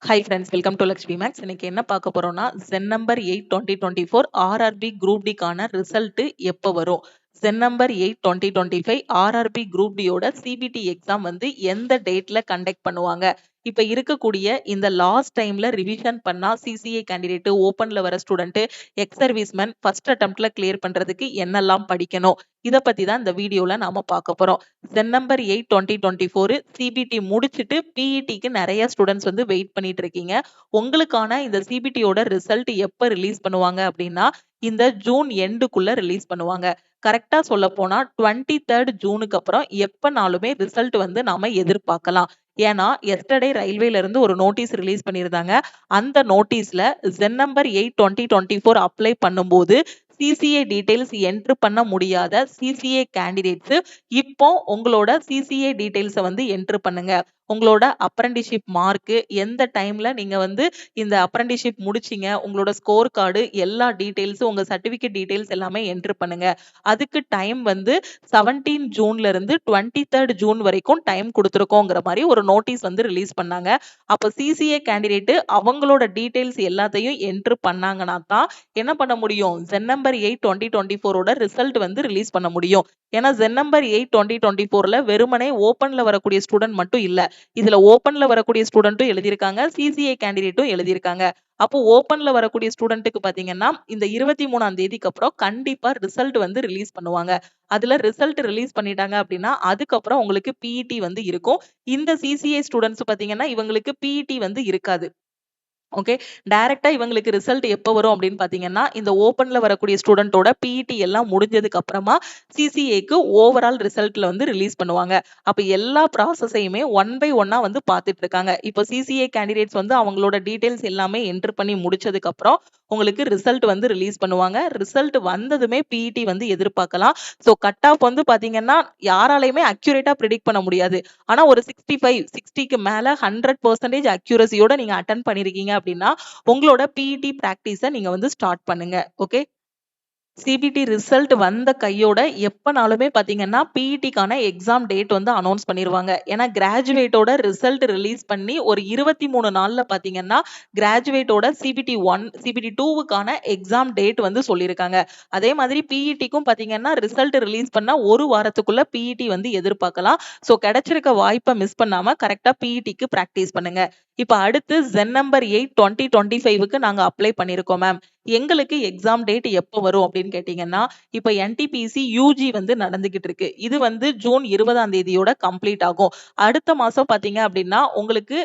Hi friends, welcome to Lakshmi maths. இன்னைக்கு என்ன பார்க்க போறோம்னா, சென் நம்பர் 8 2024 ஆர்ஆர்பி குரூப் டிக்கான ரிசல்ட் எப்போ வரும்? சென் நம்பர் 8 2025 ஆர்ஆர்பி குரூப் டியோட சிபிடி எக்ஸாம் வந்து எந்த டேட்ல கண்டக்ட் பண்ணுவாங்க? இப்ப இருக்கக்கூடிய இந்த லாஸ்ட் டைம்ல ரிவிஷன் பண்ணா சிசிஏ கேண்டிடேட், ஓப்பன்ல வர ஸ்டூடெண்ட், எக்ஸ் சர்வீஸ்மேன் ஃபர்ஸ்ட் அட்டெம்ப்ட்ல கிளியர் பண்றதுக்கு என்னெல்லாம் படிக்கணும்? இத பத்தி தான் இந்த வீடியோல நாம பார்க்க போறோம். சென் நம்பர் 8 2024 சிபிடி முடிச்சிட்டு பிஇடிக்கு நிறைய ஸ்டூடெண்ட்ஸ் வந்து வெயிட் பண்ணிட்டு இருக்கீங்க. உங்களுக்கான இந்த சிபிடியோட ரிசல்ட் எப்ப ரிலீஸ் பண்ணுவாங்க அப்படின்னா, இந்த ஜூன் எண்டுக்குள்ள ரிலீஸ் பண்ணுவாங்க. கரெக்டா சொல்ல போனா 23 ஜூனுக்கு அப்புறம் எப்பனாலுமே ரிசல்ட் வந்து நாம எதிர்பார்க்கலாம். ஏன்னா எஸ்டர்டே ரயில்வேல இருந்து ஒரு நோட்டீஸ் ரிலீஸ் பண்ணியிருந்தாங்க. அந்த நோட்டீஸ்ல சென் நம்பர் 8 2024 அப்ளை பண்ணும்போது சிசிஏ டீடைல்ஸ் என்ட்ரு பண்ண முடியாத சிசிஏ கேண்டிடேட்ஸ் இப்போ உங்களோட சிசிஏ டீடைல்ஸை வந்து என்ட்ரு பண்ணுங்க. உங்களோட அப்ரண்டிஷிப் மார்க், எந்த டைம்ல நீங்க வந்து இந்த அப்ரண்டிஷிப் முடிச்சீங்க, உங்களோட ஸ்கோர் கார்டு, எல்லா டீடைல்ஸ், உங்க சர்டிபிகேட் டீடைல்ஸ் எல்லாமே என்ட்ரு பண்ணுங்க. அதுக்கு டைம் வந்து 17 ஜூன்ல இருந்து 23 ஜூன் வரைக்கும் டைம் கொடுத்துருக்கோங்கிற மாதிரி ஒரு நோட்டீஸ் வந்து ரிலீஸ் பண்ணாங்க. அப்ப சிசிஏ கேண்டிடேட் அவங்களோட டீடைல்ஸ் எல்லாத்தையும் என்ட்ரு பண்ணாங்கன்னா தான் என்ன பண்ண முடியும்? சென் நம்பர் 8 2024 ரிசல்ட் வந்து ரிலீஸ் பண்ண முடியும். ஏன்னா சென் நம்பர் 8 2024 வெறுமனே ஓப்பன்ல வரக்கூடிய ஸ்டூடெண்ட் மட்டும் இல்ல. இதுல ஓப்பன்ல வரக்கூடிய ஸ்டூடெண்ட்டும் எழுதியிருக்காங்க, சிசிஏ கேண்டிடேட்டும் எழுதியிருக்காங்க. அப்போ ஓப்பன்ல வரக்கூடிய ஸ்டூடெண்ட்டுக்கு பாத்தீங்கன்னா இந்த 23ஆம் தேதிக்கு அப்புறம் கண்டிப்பா ரிசல்ட் வந்து ரிலீஸ் பண்ணுவாங்க. அதுல ரிசல்ட் ரிலீஸ் பண்ணிட்டாங்க அப்படின்னா அதுக்கப்புறம் உங்களுக்கு பிஇடி வந்து இருக்கும். இந்த சிசிஏ ஸ்டூடெண்ட்ஸ் பாத்தீங்கன்னா இவங்களுக்கு பிஇடி வந்து இருக்காது. ஓகே. டைரக்ட்டா இவங்களுக்கு ரிசல்ட் எப்ப வரும் அப்படின்னு பார்த்தீங்கன்னா, இந்த ஓப்பன்ல வரக்கூடிய ஸ்டூடெண்ட்டோட பிஇடி எல்லாம் முடிஞ்சதுக்கு அப்புறமா சிசிஏக்கு ஓவரால் ரிசல்ட்ல வந்து ரிலீஸ் பண்ணுவாங்க. அப்ப எல்லா ப்ராசஸையுமே ஒன் பை ஒன்னா வந்து பார்த்துட்டு இருக்காங்க. இப்போ சிசிஏ கேண்டிடேட்ஸ் வந்து அவங்களோட டீடைல்ஸ் எல்லாமே என்டர் பண்ணி முடிச்சதுக்கு அப்புறம் உங்களுக்கு ரிசல்ட் வந்து ரிலீஸ் பண்ணுவாங்க. ரிசல்ட் வந்ததுமே பிஇடி வந்து எதிர்பார்க்கலாம். ஸோ கட் ஆஃப் வந்து பார்த்தீங்கன்னா, யாராலையுமே அக்யூரேட்டா பிரெடிக்ட் பண்ண முடியாது. ஆனா ஒரு 65, 60க்கு மேல 100% அக்யூரசியோட நீங்க அட்டெண்ட் பண்ணியிருக்கீங்க அப்படின்னா, உங்களோட பிஇடி பிராக்டிஸ நீங்க வந்து ஸ்டார்ட் பண்ணுங்க. ஓகே. சிபிடி ரிசல்ட் வந்த கையோட எப்பனாலுமே பாத்தீங்கன்னா பிஇடிக்கான எக்ஸாம் டேட் வந்து அனௌன்ஸ் பண்ணிருவாங்க. ஏன்னா கிராஜுவேட்டோட ரிசல்ட் ரிலீஸ் பண்ணி ஒரு 23 நாள்ல பாத்தீங்கன்னா கிராஜுவேட்டோட சிபிடி 1 சிபிடி 2வுக்கான எக்ஸாம் டேட் வந்து சொல்லியிருக்காங்க. அதே மாதிரி பிஇடிக்கும் பாத்தீங்கன்னா ரிசல்ட் ரிலீஸ் பண்ணா ஒரு வாரத்துக்குள்ள பிஇடி வந்து எதிர்பார்க்கலாம். ஸோ கிடைச்சிருக்க வாய்ப்பை மிஸ் பண்ணாம கரெக்டா பிஇடிக்கு பிராக்டிஸ் பண்ணுங்க. இப்ப அடுத்து சென் நம்பர் 8 2025க்கு நாங்க அப்ளை பண்ணிருக்கோம் மேம். எங்களுக்கு எக்ஸாம் டேட் எப்போ வரும் அப்படின்னு கேட்டீங்கன்னா, இப்ப என்டிபிசி யூஜி வந்து நடந்துகிட்டு இருக்கு. இது வந்து ஜூன் 20ஆம் தேதியோட கம்ப்ளீட் ஆகும். அடுத்த மாசம் பாத்தீங்க அப்படின்னா உங்களுக்கு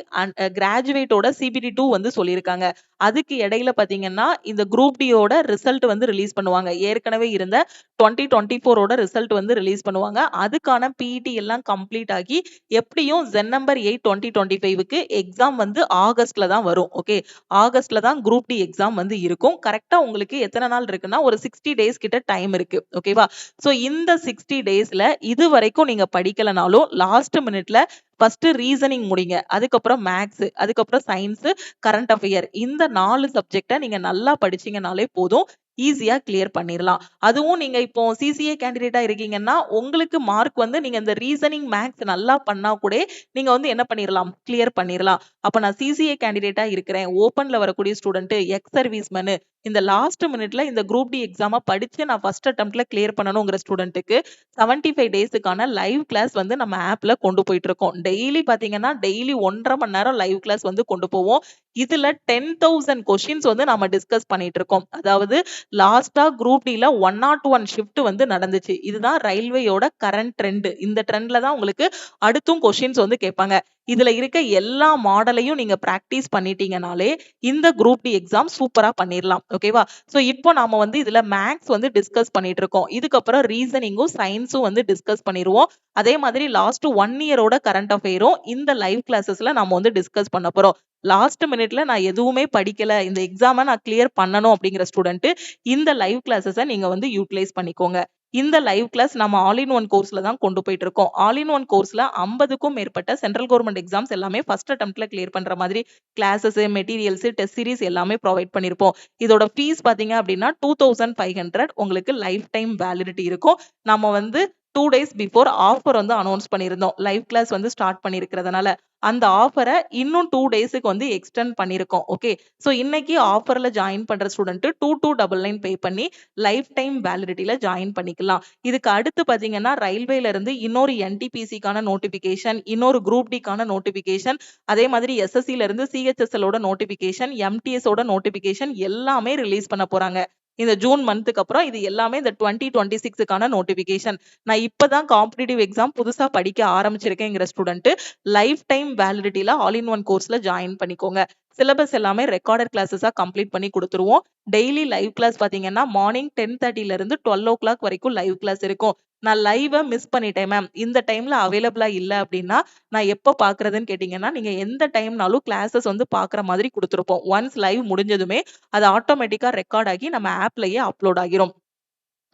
கிராஜுவேட்டோட சிபிடி 2 வந்து சொல்லியிருக்காங்க. அதுக்கு இடையில பாத்தீங்கன்னா இந்த குரூப் டியோட ரிசல்ட் வந்து ரிலீஸ் பண்ணுவாங்க. ஏற்கனவே இருந்த 2024 ரிசல்ட் வந்து ரிலீஸ் பண்ணுவாங்க. அதுக்கான பிஇடி எல்லாம் கம்ப்ளீட் ஆகி எப்படியும் சென் நம்பர் 8 2025க்கு எக்ஸாம் வந்து ஆகஸ்ட்ல தான் வரும். ஓகே. ஆகஸ்ட்ல தான் குரூப் டி எக்ஸாம் வந்து இருக்கும். கரெக்ட்டா உங்களுக்கு எத்தனை நாள் இருக்குன்னா, ஒரு 60 டேஸ் கிட்ட டைம் இருக்கு. ஓகேவா? சோ இந்த 60 டேஸ்ல இதுவரைக்கும் நீங்க படிக்கலனாலும் லாஸ்ட் மினிட்ல ஃபர்ஸ்ட் ரீசனிங் முடிங்க. அதுக்கப்புறம் மேத்ஸ், அதுக்கப்புறம் சயின்ஸ், கரண்ட் அஃபேர் இந்த 4 சப்ஜெக்ட்ட நீங்க நல்லா படிச்சீங்கனாலே போதும். ஈஸியா கிளியர் பண்ணிரலாம். அதுவும் நீங்க இப்போ சிசிஏ கேண்டிடேட்டா இருக்கீங்கன்னா, உங்களுக்கு மார்க் வந்து நீங்க இந்த ரீசனிங், மேத்ஸ் நல்லா பண்ணா கூட நீங்க வந்து என்ன பண்ணிரலாம்? கிளியர் பண்ணிரலாம். அப்ப நான் சிசிஏ கேண்டிடேட்டா இருக்கிறேன். ஓப்பன்ல வரக்கூடிய ஸ்டூடெண்ட், எக்ஸ் சர்வீஸ்மேன் இந்த லாஸ்ட் மினிட்ல இந்த குரூப் டி எக்ஸாம படிச்சு நான் ஃபர்ஸ்ட் அட்டெம்ப்ட்ல கிளியர் பண்ணணுங்கிற ஸ்டூடெண்ட்க்கு 75 டேஸ்க்கான லைவ் கிளாஸ் வந்து நம்ம ஆப்ல கொண்டு போயிட்டு இருக்கோம். டெய்லி பாத்தீங்கன்னா, டெய்லி 1.5 மணி நேரம் லைவ் கிளாஸ் வந்து கொண்டு போவோம். இதுல 10,000 கொஸ்டின்ஸ் வந்து நாம டிஸ்கஸ் பண்ணிட்டு இருக்கோம். அதாவது லாஸ்டா குரூப் டில 101 ஷிஃப்ட் வந்து நடந்துச்சு. இதுதான் ரயில்வேயோட கரண்ட் ட்ரெண்ட். இந்த ட்ரெண்ட்ல தான் உங்களுக்கு அடுத்தும் கொஸ்டின்ஸ் வந்து கேட்பாங்க. இதுல இருக்க எல்லா மாடலையும் நீங்க பிராக்டிஸ் பண்ணிட்டீங்கனாலே இந்த குரூப் டி எக்ஸாம் சூப்பரா பண்ணிரலாம். ஓகேவா? சோ இப்போ நாம வந்து இதுல மேத்ஸ் வந்து டிஸ்கஸ் பண்ணிட்டு இருக்கோம். இதுக்கப்புறம் ரீசனிங்கும், சயின்ஸும் வந்து டிஸ்கஸ் பண்ணிருவோம். அதே மாதிரி லாஸ்ட் 1 இயரோட கரண்ட் அஃபேரும் இந்த லைவ் கிளாஸஸ்ல நாம வந்து டிஸ்கஸ் பண்ண போறோம். லாஸ்ட் மினிட்ல நான் எதுவுமே படிக்கல, இந்த எக்ஸாம நான் கிளியர் பண்ணணும் அப்படிங்கிற ஸ்டூடெண்ட் இந்த லைவ் கிளாஸஸ நீங்க வந்து யூட்டிலைஸ் பண்ணிக்கோங்க. இந்த லைவ் கிளாஸ் நம்ம ஆல் இன் ஒன் கோர்ஸ்ல தான் கொண்டு போயிட்டு இருக்கோம். ஆல் இன் ஒன் கோர்ஸ்ல 50க்கும் மேற்பட்ட சென்ட்ரல் கவர்மெண்ட் எக்ஸாம்ஸ் எல்லாமே ஃபர்ஸ்ட் அட்டெம்ப்ட்ல கிளியர் பண்ற மாதிரி கிளாஸஸ், மெட்டீரியல்ஸ், டெஸ்ட் சீரிஸ் எல்லாமே ப்ரொவைட் பண்ணிருப்போம். இதோட ஃபீஸ் பாத்தீங்க அப்படின்னா 2500 உங்களுக்கு லைஃப் டைம் வேலிடிட்டி இருக்கும். நம்ம வந்து 2 டேஸ் பிஃபோர் ஆஃபர் வந்து அனௌன்ஸ் பண்ணியிருந்தோம். லைவ் கிளாஸ் வந்து ஸ்டார்ட் பண்ணியிருக்கிறதுனால. அந்த ஆஃபர இன்னும் 2 டேஸ்க்கு வந்து எக்ஸ்டெண்ட் பண்ணியிருக்கோம். ஓகே. ஸோ இன்னைக்கு ஆஃபர்ல ஜாயின் பண்ற ஸ்டூடெண்ட் 2299 பே பண்ணி லைஃப் டைம் வேலிடிட்டில ஜாயின் பண்ணிக்கலாம். இதுக்கு அடுத்து பார்த்தீங்கன்னா, ரயில்வேல இருந்து இன்னொரு என்டிபிசிக்கான நோட்டிஃபிகேஷன், இன்னொரு குரூப் டிக்கான நோட்டிஃபிகேஷன், அதே மாதிரி எஸ்எஸ்சில இருந்து சிஹெச்எஸ்எல் ஓட நோட்டிஃபிகேஷன், எம்டிஎஸ் ஓட நோட்டிஃபிகேஷன் எல்லாமே ரிலீஸ் பண்ண போறாங்க. இந்த ஜூன் மந்த்துக்கு அப்புறம் இது எல்லாமே இந்த 2026க்கான நோட்டிஃபிகேஷன். நான் இப்பதான் காம்படிட்டிவ் எக்ஸாம் புதுசா படிக்க ஆரம்பிச்சிருக்கேங்கிற ஸ்டூடெண்ட் லைஃப் டைம் வேலிடிட்டில ஆல் இன் ஒன் கோர்ஸ்ல ஜாயின் பண்ணிக்கோங்க. சிலபஸ் எல்லாமே ரெக்கார்டட் கிளாஸஸா கம்ப்ளீட் பண்ணி கொடுத்துருவோம். டெய்லி லைவ் கிளாஸ் பாத்தீங்கன்னா மார்னிங் 10:30ல இருந்து 12 o'clock வரைக்கும் லைவ் கிளாஸ் இருக்கும். நான் லைவ மிஸ் பண்ணிட்டேன் மேம், இந்த டைம்ல அவைலபிளா இல்ல அப்படின்னா நான் எப்ப பாக்குறதுன்னு கேட்டீங்கன்னா, நீங்க எந்த டைம்னாலும் கிளாஸஸ் வந்து பாக்குற மாதிரி கொடுத்துருப்போம். ஒன்ஸ் லைவ் முடிஞ்சதுமே அது ஆட்டோமேட்டிக்கா ரெக்கார்ட் ஆகி நம்ம ஆப்லயே அப்லோட் ஆகிரும்.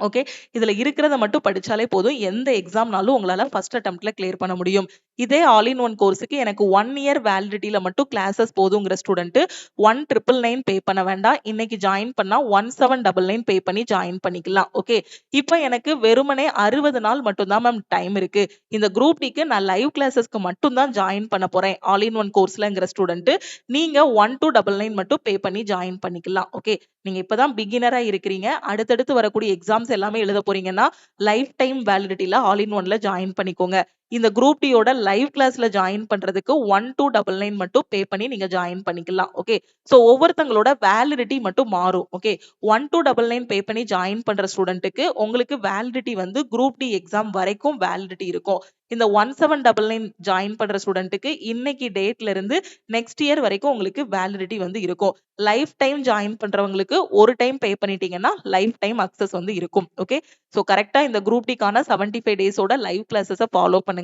ஓகே. இதுல இருக்கிறத மட்டும் படிச்சாலே போதும். எந்த எக்ஸாம்னாலும் உங்களால ஃபர்ஸ்ட் அட்டெம்ப்ட்ல கிளியர் பண்ண முடியும். இதே ஆல் இன் ஒன் கோர்ஸ்க்கு எனக்கு 1 இயர் வேலிடிட்டில மட்டும் கிளாஸஸ் போதுங்கிற ஸ்டூடெண்ட் 1999 பே பண்ண வேண்டாம். இன்னைக்கு ஜாயின் பண்ணா 1799 பே பண்ணி ஜாயின் பண்ணிக்கலாம். ஓகே. இப்போ எனக்கு வெறுமனே 60 நாள் மட்டும் தான் மேம் டைம் இருக்கு. இந்த குரூப் டிக்கு நான் லைவ் கிளாஸஸ்க்கு மட்டும் தான் ஜாயின் பண்ண போறேன் ஆல் இன் ஒன் கோர்ஸ்லங்கிற ஸ்டூடெண்ட் நீங்க 1299 மட்டும் பே பண்ணி ஜாயின் பண்ணிக்கலாம். ஓகே. நீங்க இப்பதான் பிகினரா இருக்கிறீங்க. அடுத்தடுத்து வரக்கூடிய எக்ஸாம்ஸ் எல்லாமே எழுத போறீங்கன்னா லைஃப் டைம் வேலிடிட்டில ஆல் இன் ஒன்ல ஜாயின் பண்ணிக்கோங்க. இந்த குரூப் டியோட லைவ் கிளாஸ்ல ஜாயின் பண்றதுக்கு 1299 மட்டும் பே பண்ணி நீங்க ஜாயின் பண்ணிக்கலாம். ஓகே. சோ ஒவ்வொருத்தங்களோட வேலிடிட்டி மட்டும் மாறும். ஓகே. 1299 பே பண்ணி ஜாயின் பண்ற ஸ்டூடெண்ட்டுக்கு உங்களுக்கு வேலிடிட்டி வந்து குரூப் டி எக்ஸாம் வரைக்கும் வேலிடிட்டி இருக்கும். இந்த 1799 ஜாயின் பண்ற ஸ்டூடெண்ட்டுக்கு இன்னைக்கு டேட்ல இருந்து நெக்ஸ்ட் இயர் வரைக்கும் உங்களுக்கு வேலிடிட்டி வந்து இருக்கும். லைஃப் டைம் ஜாயின் பண்றவங்களுக்கு ஒரு டைம் பே பண்ணிட்டீங்கன்னா லைஃப் டைம் அக்சஸ் வந்து இருக்கும். ஓகே. சோ கரெக்ட்டா இந்த குரூப் டிக்கான 75 டேஸோட லைவ் கிளாஸஸ ஃபாலோ பண்ணுங்க.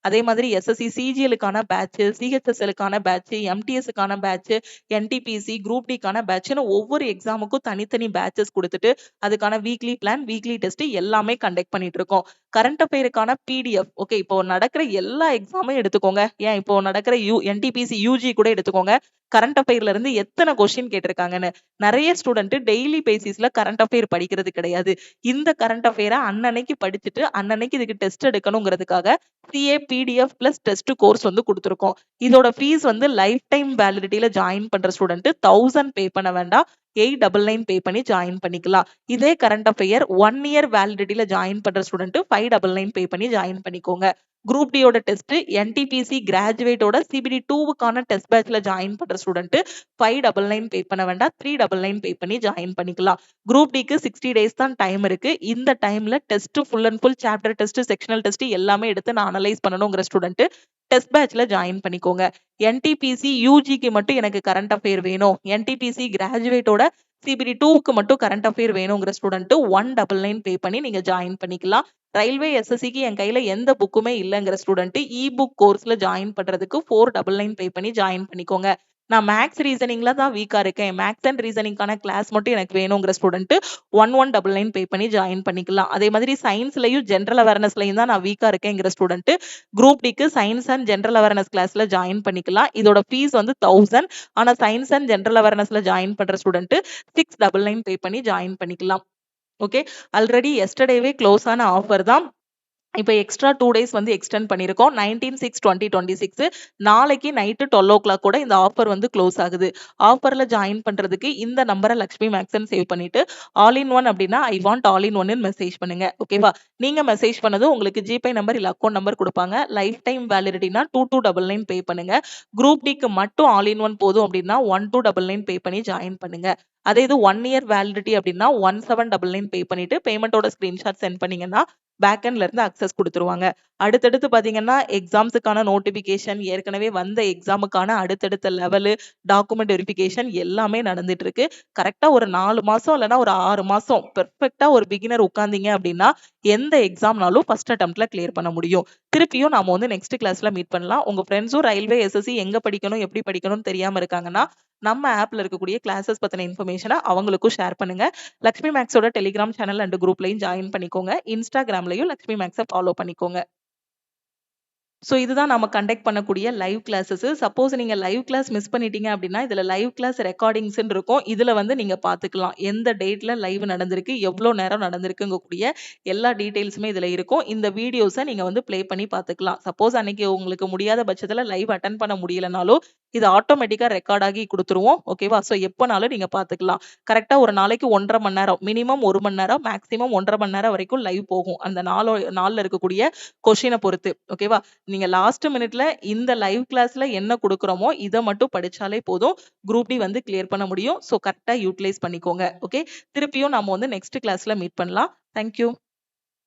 அதே மாதிரி எஸ்எஸ்சி சிஜிஎலுக்கான பேட்ச், சிஹெச்எஸ்எலுக்கான பேட்ச், எம்டிஎஸ்க்கான பேட்ச், என்டிபிசி, குரூப் டிக்கான பேட்ச்னு ஒவ்வொரு எக்ஸாமுக்கும் தனித்தனி பேட்சஸ் கொடுத்துட்டு அதுக்கான வீக்லி பிளான், வீக்லி டெஸ்ட் எல்லாமே கண்டக்ட் பண்ணிட்டு இருக்கோம். கரண்ட் அஃபேருக்கான பிடிஎஃப். ஓகே. இப்போ நடக்கிற எல்லா எக்ஸாமையும் எடுத்துக்கோங்க. ஏன் இப்போ நடக்கிற என்டிபிசி யூஜி கூட எடுத்துக்கோங்க. கரண்ட் அஃபேர்ல இருந்து எத்தனை கொஸ்டின் கேட்டிருக்காங்கன்னு. நிறைய ஸ்டூடெண்ட் டெய்லி பேசிஸ்ல கரண்ட் அஃபேர் படிக்கிறது கிடையாது. இந்த கரண்ட் அஃபேரை அன்னன்னைக்கு படிச்சுட்டு அன்னன்னைக்கு இதுக்கு டெஸ்ட் எடுக்கணுங்கிறதுக்காக CA PDF plus test course வந்து கொடுத்துருக்கோம். இதோட ஃபீஸ் வந்து லைஃப் டைம் வேலிடிட்டில ஜாயின் பண்ற ஸ்டூடெண்ட் 1000 பே பண்ண வேண்டாம். 899 பே பண்ணி ஜாயின் பண்ணிக்கலாம். இதே கரண்ட் அஃபேர் 1 இயர் வேலிடிட்டில ஜாயின் பண்ற ஸ்டூடெண்ட் 599 பே பண்ணி ஜாயின் பண்ணிக்கோங்க. குரூப் டியோட டெஸ்ட் என்டிபிசி கிராஜுவேட்டோட சிபிடி 2க்கான டெஸ்ட் பேட்ச்ல ஜாயின் பண்ற ஸ்டூடெண்ட் 599 பே பண்ண வேண்டாம். 399 பே பண்ணி ஜாயின் பண்ணிக்கலாம். குரூப் டிக்கு 60 டேஸ் தான் டைம் இருக்கு. இந்த டைம்ல test full and full chapter test, sectional test எல்லாமே எடுத்து நான் அனலைஸ் பண்ணணுங்கிற ஸ்டூடெண்ட் டெஸ்ட் பேட்ச்ல ஜாயின் பண்ணிக்கோங்க. என்டிபிசி யூஜிக்கு மட்டும் எனக்கு கரண்ட் அஃபேர் வேணும். என்டிபிசி கிராஜுவேட்டோட சிபிடி 2க்கு மட்டும் கரண்ட் அஃபேர் வேணுங்கிற ஸ்டூடெண்ட் 199 பே பண்ணி நீங்க ஜாயின் பண்ணிக்கலாம். ரயில்வே எஸ்எஸ்சிக்கு என் கையில எந்த புக்குமே இல்லைங்கிற ஸ்டூடெண்ட் இ புக் கோர்ஸ்ல ஜாயின் பண்றதுக்கு 499 பே பண்ணி ஜாயின் பண்ணிக்கோங்க. நான் மேக்ஸ் ரீசனிங்ல தான் வீக்கா இருக்கேன். மேக்ஸ் அண்ட் ரீசனிங்கான கிளாஸ் மட்டும் எனக்கு வேணுங்கிற ஸ்டூடெண்ட் 1199 பே பண்ணி ஜாயின் பண்ணிக்கலாம். அதே மாதிரி சயின்ஸ்லயும் ஜென்ரல் அவேர்னஸ்லயும் தான் நான் வீக்கா இருக்கேங்கிற ஸ்டூடெண்ட் குரூப் டிக்கு சயின்ஸ் அண்ட் ஜென்ரல் அவேர்னஸ் கிளாஸ்ல ஜாயின் பண்ணிக்கலாம். இதோட ஃபீஸ் வந்து 1000. ஆனா சயின்ஸ் அண்ட் ஜென்ரல் அவேர்னஸ்ல ஜாயின் பண்ற ஸ்டூடெண்ட் 699 பே பண்ணி ஜாயின் பண்ணிக்கலாம். ஓகே. ஆல்ரெடி எஸ்டர்டேவே க்ளோஸ் ஆன ஆஃபர் தான். இப்போ எக்ஸ்ட்ரா 2 டேஸ் வந்து எக்ஸ்டெண்ட் பண்ணியிருக்கோம். 19/6/2026 நாளைக்கு நைட்டு 12 o'clock கூட இந்த ஆஃபர் வந்து க்ளோஸ் ஆகுது. ஆஃபர்ல ஜாயின் பண்றதுக்கு இந்த நம்பரை லக்ஷ்மி மேக்ஸ்ன்னு சேவ் பண்ணிட்டு ஆல் இன் ஒன் அப்படின்னா ஐ வாண்ட் ஆல் இன் ஒன்னு மெசேஜ் பண்ணுங்க. ஓகேவா? நீங்க மெசேஜ் பண்ணது உங்களுக்கு ஜிபே நம்பர் இல்ல அக்கௌண்ட் நம்பர் கொடுப்பாங்க. லைஃப் டைம் வேலிடிட்டினா 2299 பே பண்ணுங்க. குரூப் டிக்கு மட்டும் ஆல் இன் ஒன் போதும் அப்படின்னா 1299 பே பண்ணி ஜாயின் பண்ணுங்க. அதே இது 1 இயர் வேலிடிட்டி அப்படின்னா 1799 பே பண்ணிட்டு பேமெண்டோட ஸ்கிரீன்ஷாட் சென்ட் பண்ணீங்கன்னா பேக்எண்ட்ல இருந்து அக்சஸ் கொடுத்துருவாங்க. அடுத்தடுத்து பாத்தீங்கன்னா எக்ஸாம்ஸுக்கான நோட்டிபிகேஷன், ஏற்கனவே வந்த எக்ஸாமுக்கான அடுத்தடுத்த லெவலு, டாக்குமெண்ட் வெரிஃபிகேஷன் எல்லாமே நடந்துட்டு இருக்கு. கரெக்டா ஒரு 4 மாசம் இல்லைன்னா ஒரு 6 மாசம் பெர்ஃபெக்டா ஒரு பிகினர் உட்கார்ந்தீங்க அப்படின்னா எந்த எக்ஸாம்னாலும் ஃபர்ஸ்ட் அட்டெம்ப்ட்ல கிளியர் பண்ண முடியும். திருப்பியும் நாம வந்து நெக்ஸ்ட் கிளாஸ்ல மீட் பண்ணலாம். உங்க ஃப்ரெண்ட்ஸும் ரயில்வே எஸ்எஸ்சி எங்க படிக்கணும் எப்படி படிக்கணும்னு தெரியாம இருக்காங்கன்னா நம்ம ஆப்ல இருக்கக்கூடிய கிளாஸஸ் பத்தின இன்ஃபர்மேஷனை அவங்களுக்கும் ஷேர் பண்ணுங்க. லக்ஷ்மி மேக்ஸோட டெலிகிராம் சேனல் அண்ட் குரூப்லையும் ஜாயின் பண்ணிக்கோங்க. இன்ஸ்டாகிராம்லயும் லக்ஷ்மி மேக்ஸை ஃபாலோ பண்ணிக்கோங்க. ஸோ இதுதான் நம்ம கண்டக்ட் பண்ணக்கூடிய லைவ் கிளாஸஸ். சப்போஸ் நீங்க லைவ் கிளாஸ் மிஸ் பண்ணிட்டீங்க அப்படின்னா, இதுல லைவ் கிளாஸ் ரெக்கார்டிங்ஸ்ன்னு இருக்கும். இதுல வந்து நீங்க பார்த்துக்கலாம். எந்த டேட்ல லைவ் நடந்திருக்கு, எவ்வளோ நேரம் நடந்திருக்குங்கக்கூடிய எல்லா டீட்டெயில்ஸுமே இதுல இருக்கும். இந்த வீடியோஸ நீங்க வந்து ப்ளே பண்ணி பார்த்துக்கலாம். சப்போஸ் அன்னைக்கு உங்களுக்கு முடியாத பட்சத்துல லைவ் அட்டெண்ட் பண்ண முடியலனாலும், இது ஆட்டோமேட்டிக்கா ரெக்கார்ட் ஆகி குடுத்துருவோம். ஓகேவா? ஸோ எப்பனாலும் நீங்க பார்த்துக்கலாம். கரெக்ட்டா ஒரு நாளைக்கு 1 1/2 மணி நேரம், மினிமம் 1 மணி நேரம், மேக்ஸிமம் 1 1/2 மணி நேரம் வரைக்கும் லைவ் போகும். அந்த நாள்ல இருக்கக்கூடிய கொஸ்டின பொறுத்து. ஓகேவா? நீங்க லாஸ்ட் மினிட்ல இந்த லைவ் கிளாஸ்ல என்ன குடுக்குறோமோ, இத மட்டும் படிச்சாலே போதும். குரூப் டி வந்து கிளியர் பண்ண முடியும். ஸோ கரெக்ட்டா யூட்டிலைஸ் பண்ணிக்கோங்க. ஓகே. திருப்பியும் நாம வந்து நெக்ஸ்ட் கிளாஸ்ல மீட் பண்ணலாம். Thank you.